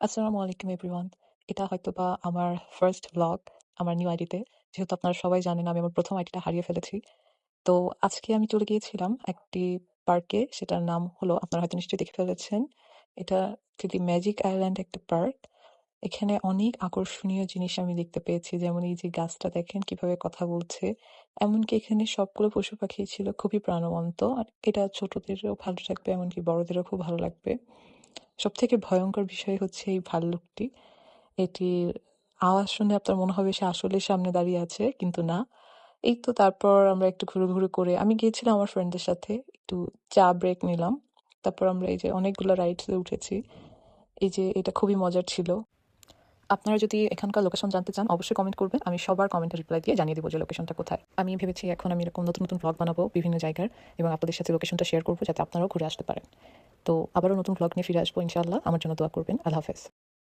আসসালামু আলাইকুম এভরিওয়ান। এটা হয়তোবা আমার ফার্স্ট ভ্লগ আমার নিউ আইডিতে। যেহেতু আপনারা সবাই জানেন আমি আমার ১ম আইডিটা হারিয়ে ফেলেছি। তো আজকে আমি চলে গিয়েছিলাম একটি পার্কে। সেটার নাম হলো আপনারা হয়তো নিশ্চয়ই দেখে ফেলেছেন। এটা একটি ম্যাজিক আইল্যান্ড একটা পার্ক। এখানে অনেক আকর্ষণীয় জিনিস আমি দেখতে পেয়েছি। যেমন এই যে গাছটা দেখেন কিভাবে কথা বলছে। এমনকি এখানে সবগুলো পশু-পাখি ছিল খুবই প্রাণবন্ত। আর এটা ছোটদেরও ভালো লাগবে এমনকি বড়দেরও খুব ভালো লাগবে। সবথেকে ভয়ংকর বিষয় হচ্ছে এই ভাল্লুকটি। এটির আওয়াজ শুনে আপনার মনে হবে সে আসলেই সামনে দাঁড়িয়ে আছে, কিন্তু না। এই তো তারপর আমরা একটু ঘুরু করে আমি গিয়েছিলাম আমার ফ্রেন্ডদের সাথে। একটু চা ব্রেক নিলাম। তারপর আমরা এই যে অনেকগুলো রাইডস এ উঠেছি। এই যে এটা খুবই মজার ছিল। আপনারা যদি এখানকার লোকেশন জানতে চান অবশ্যই কমেন্ট করবেন। আমি সবার কমেন্টে রিপ্লাই দিয়ে জানিয়ে দেব যে লোকেশনটা কোথায়। আমি ভেবেছি এখন আমি এরকম নতুন ভ্লগ বানাবো বিভিন্ন জায়গার এবং আপনাদের সাথে লোকেশনটা শেয়ার করব যাতে আপনারাও ঘুরে আসতে পারেন। তো আবারও নতুন ভ্লগ নিয়ে ফিরে আসবো ইনশাআল্লাহ। আমার জন্য দোয়া করবেন। আল্লাহ হাফেজ।